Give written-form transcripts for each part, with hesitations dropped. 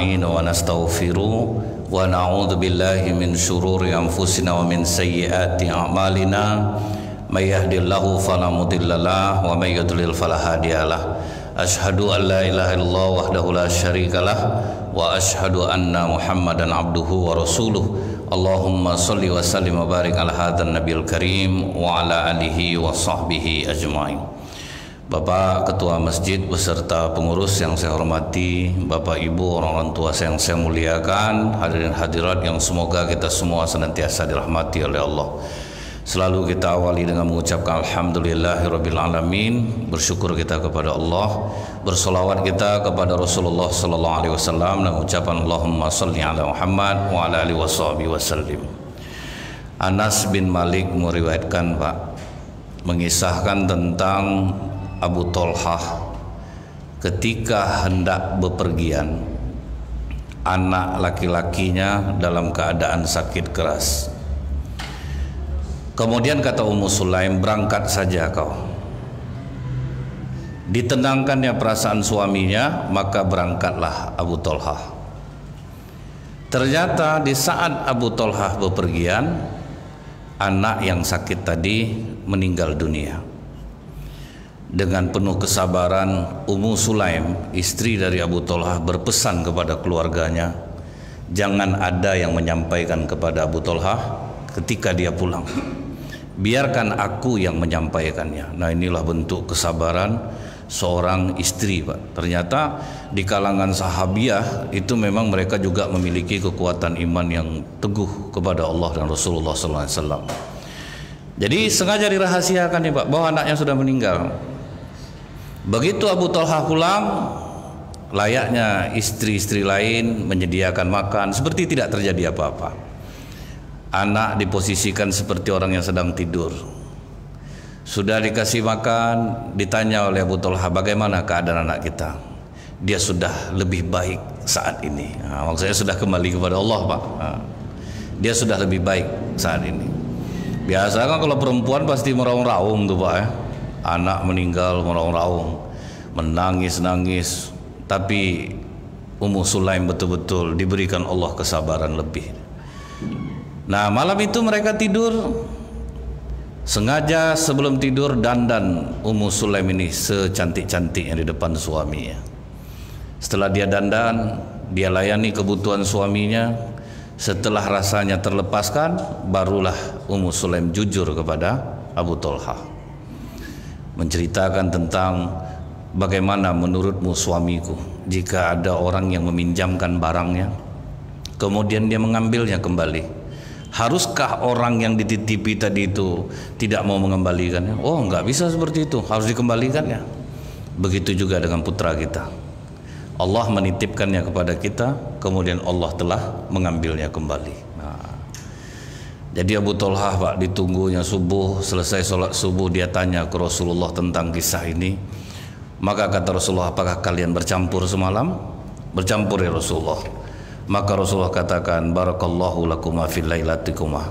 nasta'inu wa nastaghfiru wa na'udzu billahi min syururi anfusina wa min sayyiati a'malina may yahdihillahu fala mudhillalah wa may yudlil fala hadiyalah. Asyhadu an la ilaha illallah wahdahu la syarikalah wa asyhadu anna Muhammadan abduhu wa rasuluh. Allahumma shalli wa sallim wa barik ala hadzal nabiyil karim wa ala alihi wa sahbihi ajmain. Bapak Ketua Masjid beserta pengurus yang saya hormati, Bapak Ibu, orang-orang tua yang saya muliakan, hadirin hadirat yang semoga kita semua senantiasa dirahmati oleh Allah. Selalu kita awali dengan mengucapkan alhamdulillahirabbil alamin, bersyukur kita kepada Allah, bersolawat kita kepada Rasulullah sallallahu alaihi wasallam dan ucapan Allahumma shalli ala Muhammad wa ala alihi washabihi wasallim. Anas bin Malik meriwayatkan, Pak, mengisahkan tentang Abu Tolhah ketika hendak bepergian, anak laki-lakinya dalam keadaan sakit keras. Kemudian kata Ummu Sulaim, berangkat saja kau. Ditenangkannya perasaan suaminya, maka berangkatlah Abu Tolhah. Ternyata di saat Abu Tolhah bepergian, anak yang sakit tadi meninggal dunia. Dengan penuh kesabaran, Ummu Sulaim, istri dari Abu Tolhah, berpesan kepada keluarganya, jangan ada yang menyampaikan kepada Abu Tolhah ketika dia pulang. Biarkan aku yang menyampaikannya. Nah, inilah bentuk kesabaran seorang istri, Pak. Ternyata di kalangan sahabiah itu memang mereka juga memiliki kekuatan iman yang teguh kepada Allah dan Rasulullah SAW. Jadi sengaja dirahasiakan nih, Pak, bahwa anaknya sudah meninggal. Begitu Abu Tolhah pulang, layaknya istri-istri lain menyediakan makan seperti tidak terjadi apa-apa. Anak diposisikan seperti orang yang sedang tidur. Sudah dikasih makan, ditanya oleh Abu Tolhah, bagaimana keadaan anak kita? Dia sudah lebih baik saat ini. Nah, maksudnya sudah kembali kepada Allah, Pak. Nah, dia sudah lebih baik saat ini. Biasa kan kalau perempuan pasti meraung-raung tuh, Pak, ya. Anak meninggal meraung-raung, menangis-nangis. Tapi Ummu Sulaim betul-betul diberikan Allah kesabaran lebih. Nah, malam itu mereka tidur. Sengaja sebelum tidur dandan Ummu Sulaim ini secantik-cantiknya di depan suaminya. Setelah dia dandan, dia layani kebutuhan suaminya. Setelah rasanya terlepaskan, barulah Ummu Sulaim jujur kepada Abu Tolhah, menceritakan tentang bagaimana menurutmu suamiku jika ada orang yang meminjamkan barangnya kemudian dia mengambilnya kembali, haruskah orang yang dititipi tadi itu tidak mau mengembalikannya? Oh, enggak bisa seperti itu, harus dikembalikannya. Begitu juga dengan putra kita, Allah menitipkannya kepada kita, kemudian Allah telah mengambilnya kembali. Jadi Abu Tolhah, Pak, ditunggunya subuh, selesai sholat subuh dia tanya ke Rasulullah tentang kisah ini. Maka kata Rasulullah, apakah kalian bercampur semalam? Bercampur ya Rasulullah. Maka Rasulullah katakan, barakallahu lakuma fil lailatikuma.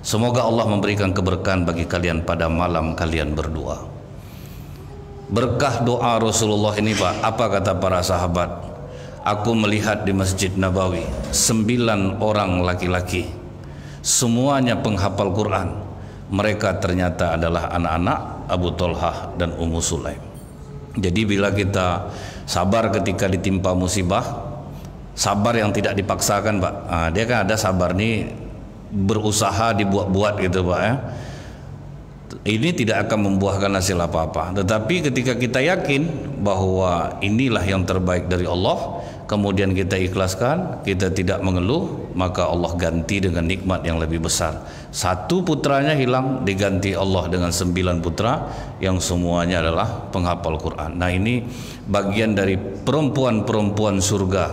Semoga Allah memberikan keberkahan bagi kalian pada malam kalian berdua. Berkah doa Rasulullah ini, Pak, apa kata para sahabat? Aku melihat di Masjid Nabawi 9 orang laki-laki, semuanya penghafal Quran. Mereka ternyata adalah anak-anak Abu Tolhah dan Ummu Sulaim. Jadi bila kita sabar ketika ditimpa musibah, sabar yang tidak dipaksakan, Pak. Nah, dia kan ada sabar nih berusaha dibuat-buat gitu, Pak, ya. Ini tidak akan membuahkan hasil apa-apa. Tetapi ketika kita yakin bahwa inilah yang terbaik dari Allah, kemudian kita ikhlaskan, kita tidak mengeluh, maka Allah ganti dengan nikmat yang lebih besar. 1 putranya hilang, diganti Allah dengan 9 putra yang semuanya adalah penghafal Quran. Nah, ini bagian dari perempuan-perempuan surga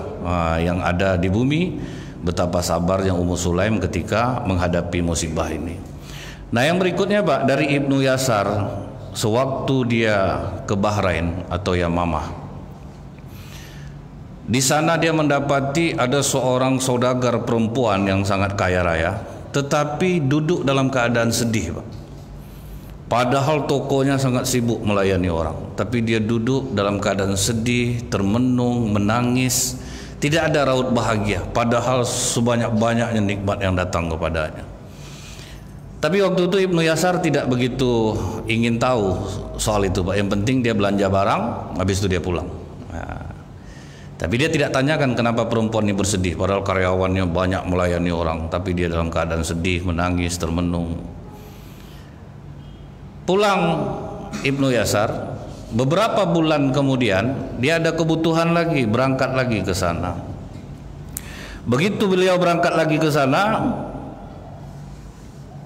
yang ada di bumi. Betapa sabarnya Ummu Sulaim ketika menghadapi musibah ini. Nah, yang berikutnya, Pak, dari Ibnu Yasar, sewaktu dia ke Bahrain atau Yamamah, di sana dia mendapati ada seorang saudagar perempuan yang sangat kaya raya, tetapi duduk dalam keadaan sedih, Pak. Padahal tokonya sangat sibuk melayani orang, tapi dia duduk dalam keadaan sedih, termenung, menangis, Tidak ada raut bahagia, padahal sebanyak-banyaknya nikmat yang datang kepadanya. Tapi waktu itu Ibnu Yasar tidak begitu ingin tahu soal itu, Pak. Yang penting dia belanja barang, habis itu dia pulang. Nah, tapi dia tidak tanyakan kenapa perempuan ini bersedih, padahal karyawannya banyak melayani orang, tapi dia dalam keadaan sedih, menangis, termenung. Pulang Ibnu Yasar, beberapa bulan kemudian dia ada kebutuhan lagi, berangkat lagi ke sana. Begitu beliau berangkat lagi ke sana,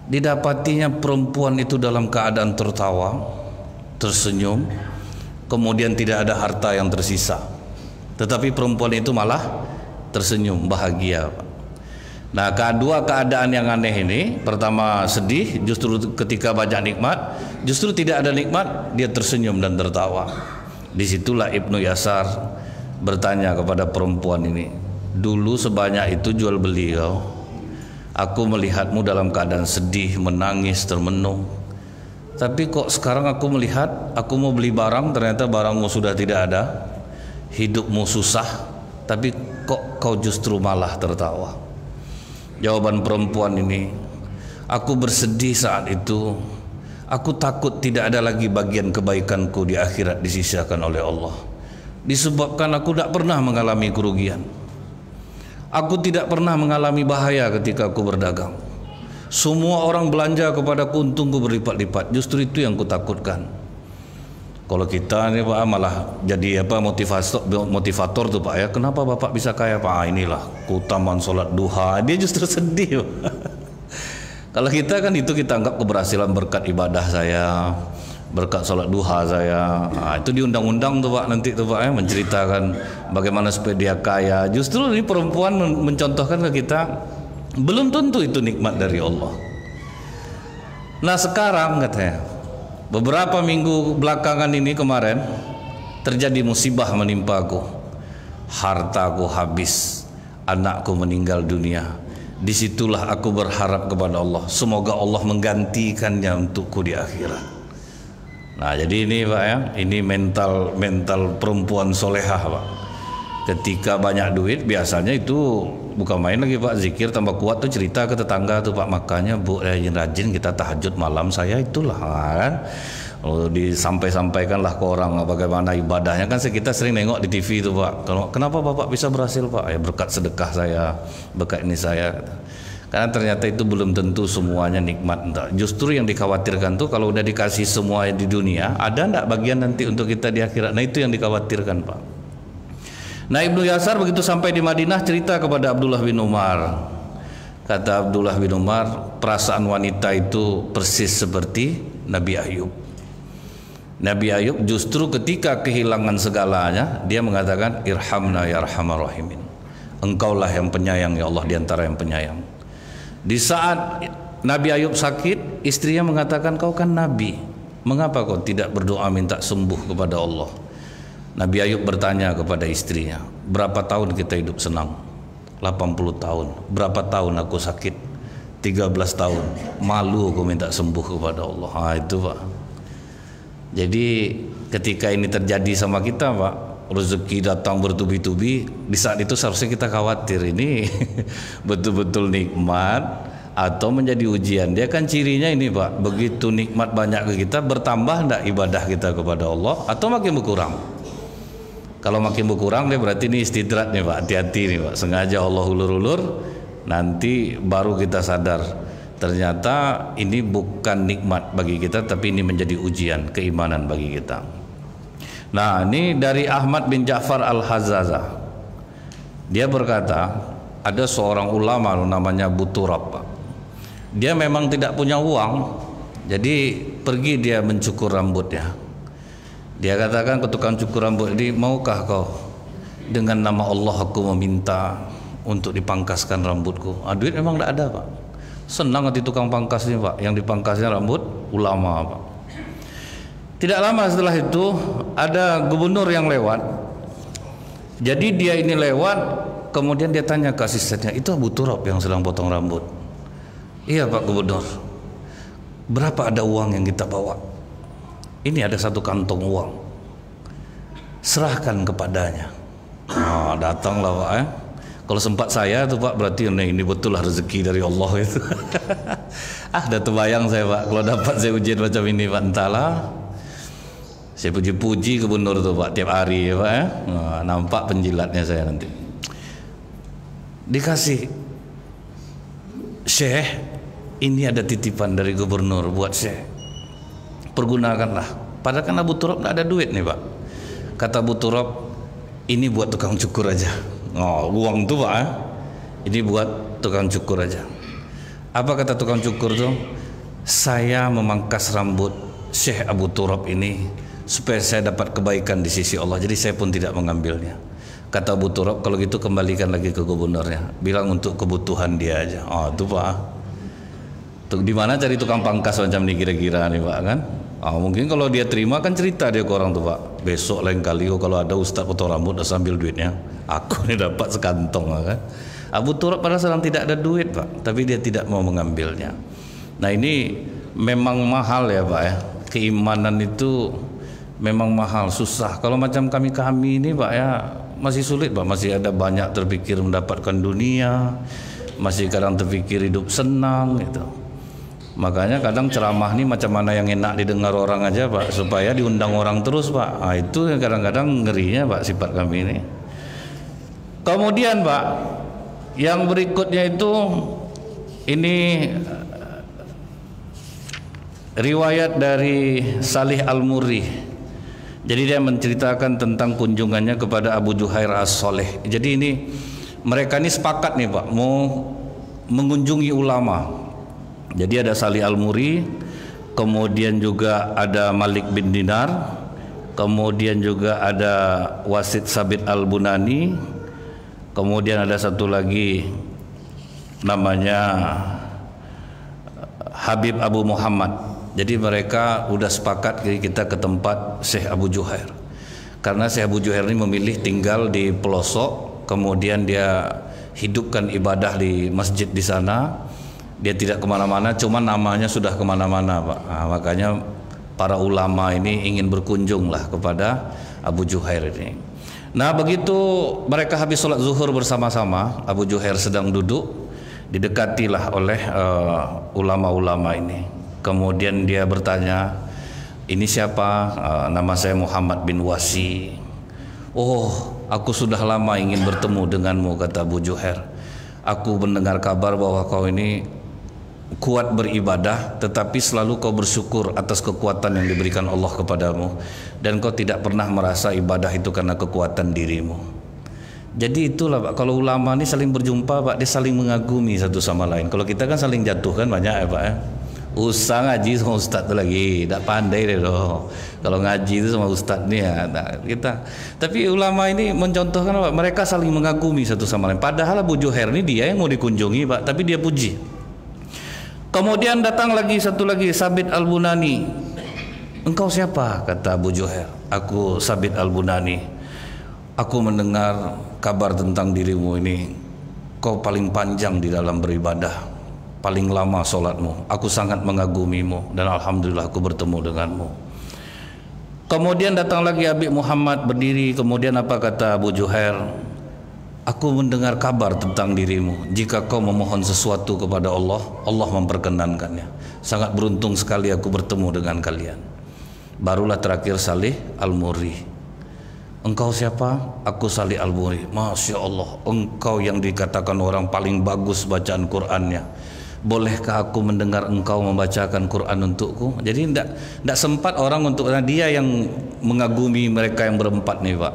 didapatinya perempuan itu dalam keadaan tertawa, tersenyum, kemudian tidak ada harta yang tersisa, tetapi perempuan itu malah tersenyum bahagia. Nah, kedua keadaan yang aneh ini, pertama sedih, justru ketika banyak nikmat, justru tidak ada nikmat, dia tersenyum dan tertawa. Disitulah Ibnu Yasar bertanya kepada perempuan ini, dulu sebanyak itu jual beli kau, aku melihatmu dalam keadaan sedih, menangis, termenung. Tapi kok sekarang aku melihat, aku mau beli barang, ternyata barangmu sudah tidak ada, hidupmu susah, tapi kok kau justru malah tertawa. Jawaban perempuan ini, aku bersedih saat itu, aku takut tidak ada lagi bagian kebaikanku di akhirat disisihkan oleh Allah, disebabkan aku tidak pernah mengalami kerugian. Aku tidak pernah mengalami bahaya ketika aku berdagang. Semua orang belanja kepadaku, untungku berlipat-lipat. Justru itu yang kutakutkan. Kalau kita ini Pak malah jadi motivator tuh Pak ya. Kenapa Bapak bisa kaya Pak? Inilah keutamaan sholat duha. Dia justru sedih Pak. Kalau kita kan itu kita anggap keberhasilan berkat ibadah saya, berkat sholat duha saya. Nah, itu di undang-undang tuh Pak nanti tuh Pak ya, menceritakan bagaimana supaya dia kaya. Justru ini perempuan mencontohkan ke kita, belum tentu itu nikmat dari Allah. Nah sekarang katanya, beberapa minggu belakangan ini kemarin terjadi musibah menimpaku, hartaku habis, anakku meninggal dunia. Disitulah aku berharap kepada Allah, semoga Allah menggantikannya untukku di akhirat. Nah jadi ini Pak ya, ini mental perempuan solehah Pak. Ketika banyak duit biasanya itu bukan main lagi Pak, zikir tambah kuat tuh, cerita ke tetangga tuh Pak, makanya Bu rajin kita tahajud malam saya itulah kan. Lalu disampaikanlah ke orang bagaimana ibadahnya, kan kita sering nengok di TV itu Pak. Kenapa Bapak bisa berhasil Pak? Ya berkat sedekah saya, berkat ini saya. Karena ternyata itu belum tentu semuanya nikmat. Justru yang dikhawatirkan tuh kalau udah dikasih semua di dunia, ada enggak bagian nanti untuk kita di akhirat? Nah itu yang dikhawatirkan Pak. Nah Ibnu Yasar begitu sampai di Madinah cerita kepada Abdullah bin Umar. Kata Abdullah bin Umar, perasaan wanita itu persis seperti Nabi Ayub. Nabi Ayub justru ketika kehilangan segalanya, dia mengatakan irhamna ya arhamar rahimin. Engkaulah yang penyayang ya Allah di antara yang penyayang. Di saat Nabi Ayub sakit, istrinya mengatakan, kau kan Nabi, mengapa kau tidak berdoa minta sembuh kepada Allah? Nabi Ayub bertanya kepada istrinya, berapa tahun kita hidup senang? 80 tahun. Berapa tahun aku sakit? 13 tahun. Malu aku minta sembuh kepada Allah. Nah, itu Pak. Jadi ketika ini terjadi sama kita Pak, rezeki datang bertubi-tubi, di saat itu seharusnya kita khawatir ini betul-betul nikmat atau menjadi ujian. Dia kan cirinya ini Pak, begitu nikmat banyak ke kita, bertambah enggak ibadah kita kepada Allah atau makin berkurang? Kalau makin berkurang dia berarti ini istidrat nih Pak, hati-hati nih Pak, sengaja Allah ulur-ulur, nanti baru kita sadar ternyata ini bukan nikmat bagi kita, tapi ini menjadi ujian keimanan bagi kita. Nah ini dari Ahmad bin Ja'far al-Hazzazah, dia berkata ada seorang ulama namanya Abu Turab Pak. Dia memang tidak punya uang, jadi pergi dia mencukur rambutnya. Dia katakan ke tukang cukur rambut ini, maukah kau dengan nama Allah aku meminta untuk dipangkaskan rambutku? Duit memang tidak ada Pak. Senang hati tukang pangkas ini Pak, yang dipangkasnya rambut ulama Pak. Tidak lama setelah itu ada gubernur yang lewat. Jadi dia ini lewat, kemudian dia tanya ke asistennya, itu Abu Turab yang sedang potong rambut? Iya Pak Gubernur. Berapa ada uang yang kita bawa? Ini ada satu kantong uang, serahkan kepadanya. Datanglah Pak ya. Kalau sempat saya tuh Pak, berarti ini betul lah rezeki dari Allah itu. Dah terbayang saya Pak, kalau dapat saya ujian macam ini Pak, entahlah. Saya puji-puji gubernur tuh Pak tiap hari ya Pak ya. Nampak penjilatnya saya nanti. Dikasih, Syekh, ini ada titipan dari gubernur buat Syekh, pergunakanlah. Padahal kan Abu Turab tidak ada duit nih Pak. Kata Abu Turab, ini buat tukang cukur aja. Uang tuh Pak, ini buat tukang cukur aja. Apa kata tukang cukur tuh? Saya memangkas rambut Syekh Abu Turab ini supaya saya dapat kebaikan di sisi Allah. Jadi saya pun tidak mengambilnya. Kata Abu Turab, kalau gitu kembalikan lagi ke gubernurnya, bilang untuk kebutuhan dia aja. Itu Pak. Di mana cari tukang pangkas macam ini kira-kira nih Pak kan? Mungkin kalau dia terima kan cerita dia ke orang tuh Pak. Besok lain kali kalau ada ustaz potong rambut dah sambil duitnya, aku nih dapat sekantong kan. Abu Turab pada sedang tidak ada duit Pak, tapi dia tidak mau mengambilnya. Nah ini memang mahal ya Pak ya. Keimanan itu memang mahal, susah. Kalau macam kami ini Pak ya, masih sulit Pak, masih ada banyak terpikir mendapatkan dunia, masih kadang terpikir hidup senang gitu. Makanya kadang ceramah nih macam mana yang enak didengar orang aja Pak, supaya diundang orang terus Pak. Itu yang kadang-kadang ngerinya Pak sifat kami ini. Kemudian Pak, yang berikutnya itu ini riwayat dari Salih Al-Murri. Jadi dia menceritakan tentang kunjungannya kepada Abu Juhair As-Soleh. Jadi ini mereka ini sepakat nih Pak mau mengunjungi ulama. Jadi ada Salih Al-Murri, kemudian juga ada Malik bin Dinar, kemudian juga ada Wasid Sabit Al-Bunani, kemudian ada satu lagi namanya Habib Abu Muhammad. Jadi mereka udah sepakat kita ke tempat Syekh Abu Juhair. Karena Syekh Abu Juhair ini memilih tinggal di pelosok, kemudian dia hidupkan ibadah di masjid di sana. Dia tidak kemana-mana, cuma namanya sudah kemana-mana Pak. Makanya para ulama ini ingin berkunjung lah kepada Abu Juhair ini. Nah begitu mereka habis sholat zuhur bersama-sama, Abu Juhair sedang duduk, didekatilah oleh ulama-ulama ini. Kemudian dia bertanya, ini siapa? Nama saya Muhammad bin Wasi. Aku sudah lama ingin bertemu denganmu, kata Abu Juhair. Aku mendengar kabar bahwa kau ini kuat beribadah, tetapi selalu kau bersyukur atas kekuatan yang diberikan Allah kepadamu, dan kau tidak pernah merasa ibadah itu karena kekuatan dirimu. Jadi itulah Pak, kalau ulama ini saling berjumpa Pak, dia saling mengagumi satu sama lain. Kalau kita kan saling jatuhkan banyak ya Pak ya. Usah ngaji sama ustaz tu lagi, tak pandai deh loh. Kalau ngaji itu sama ustaz nih ya, kita. Tapi ulama ini mencontohkan Pak, mereka saling mengagumi satu sama lain. Padahal Abu Juhair ini dia yang mau dikunjungi Pak, tapi dia puji. Kemudian datang lagi satu lagi, Sabit Al-Bunani. Engkau siapa? Kata Abu Juhair. Aku Sabit Al-Bunani. Aku mendengar kabar tentang dirimu ini. Kau paling panjang di dalam beribadah, paling lama solatmu. Aku sangat mengagumimu dan alhamdulillah aku bertemu denganmu. Kemudian datang lagi Habib Muhammad berdiri. Kemudian apa kata Abu Juhair? Aku mendengar kabar tentang dirimu. Jika kau memohon sesuatu kepada Allah, Allah memperkenankannya. Sangat beruntung sekali aku bertemu dengan kalian. Barulah terakhir Salih Al-Murri. Engkau siapa? Aku Salih Al-Murri. Masya Allah, engkau yang dikatakan orang paling bagus bacaan Qur'annya. Bolehkah aku mendengar engkau membacakan Quran untukku? Jadi tidak sempat orang untuk, dia yang mengagumi mereka yang berempat nih Pak.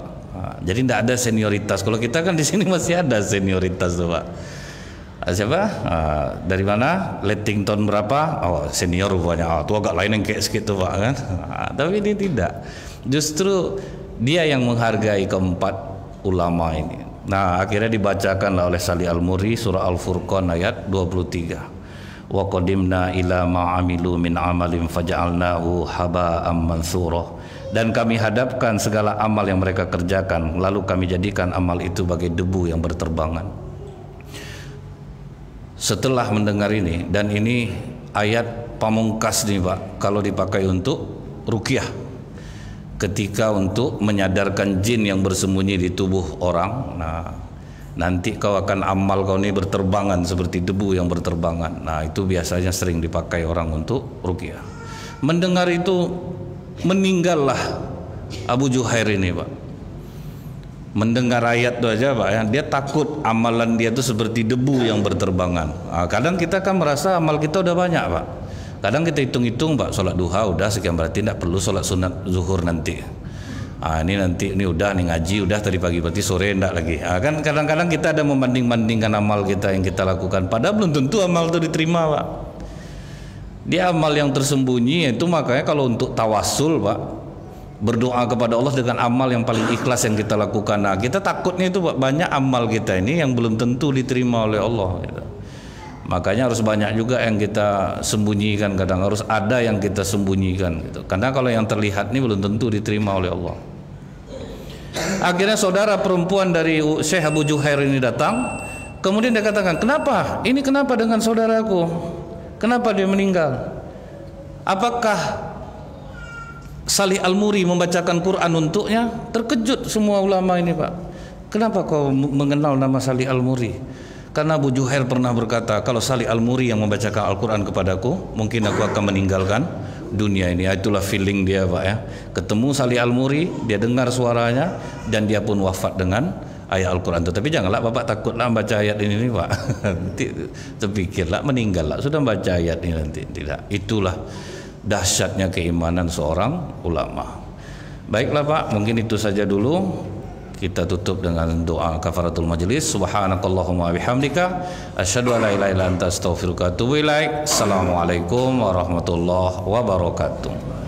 Jadi tidak ada senioritas. Kalau kita kan di sini masih ada senioritas tuh Pak. Siapa? Dari mana? Lettington berapa? Senior rupanya. Itu agak lain yang kayak sedikit tuh Pak kan. Tapi ini tidak. Justru dia yang menghargai keempat ulama ini. Nah akhirnya dibacakanlah oleh Salih Al-Murri surah Al-Furqan ayat 23. Wa qadimna ila ma'amilu min amalin faja'alnahu haba'am mansura. Dan kami hadapkan segala amal yang mereka kerjakan, lalu kami jadikan amal itu bagai debu yang berterbangan. Setelah mendengar ini, dan ini ayat pamungkas nih Pak, kalau dipakai untuk ruqyah. ketika untuk menyadarkan jin yang bersembunyi di tubuh orang. Nah, nanti kau akan amal kau ini berterbangan seperti debu yang berterbangan. Nah, itu biasanya sering dipakai orang untuk ruqyah. Mendengar itu meninggallah Abu Juhair ini, Pak. Mendengar ayat itu aja, Pak, ya, dia takut amalan dia itu seperti debu yang berterbangan. Nah, kadang kita kan merasa amal kita udah banyak, Pak. Kadang kita hitung-hitung, Pak, sholat duha udah sekian, berarti tidak perlu sholat sunat zuhur nanti. Ini nanti ini udah nih ngaji udah tadi pagi, berarti sore enggak lagi. Kan kadang-kadang kita ada membanding-bandingkan amal kita yang kita lakukan, padahal belum tentu amal itu diterima, Pak. Dia amal yang tersembunyi itu, makanya kalau untuk tawassul, Pak, berdoa kepada Allah dengan amal yang paling ikhlas yang kita lakukan. Nah, kita takutnya itu, Pak, banyak amal kita ini yang belum tentu diterima oleh Allah gitu. Makanya harus banyak juga yang kita sembunyikan, kadang harus ada yang kita sembunyikan gitu. Karena kalau yang terlihat ini belum tentu diterima oleh Allah. Akhirnya saudara perempuan dari Syekh Abu Juhair ini datang, kemudian dia katakan, kenapa? Ini kenapa dengan saudaraku? Kenapa dia meninggal? Apakah Salih Al-Muri membacakan Quran untuknya? Terkejut semua ulama ini, Pak. Kenapa kau mengenal nama Salih Al-Muri? Karena Abu Juhair pernah berkata, kalau Salih Al-Muri yang membacakan Al-Quran kepadaku, mungkin aku akan meninggalkan dunia ini. Itulah feeling dia, Pak, ya. Ketemu Salih Al-Muri, dia dengar suaranya, dan dia pun wafat dengan ayat Al-Quran. Tapi janganlah Bapak takutlah baca ayat ini, Pak. Nanti terpikirlah meninggallah sudah baca ayat ini nanti. Tidak. Itulah dahsyatnya keimanan seorang ulama. Baiklah, Pak, mungkin itu saja dulu. Kita tutup dengan doa kafaratul majlis. Subhanakallahumma bihamdika asyhadu an la ilaha illa anta astaghfiruka wa atubu ilaik. Assalamualaikum warahmatullahi wabarakatuh.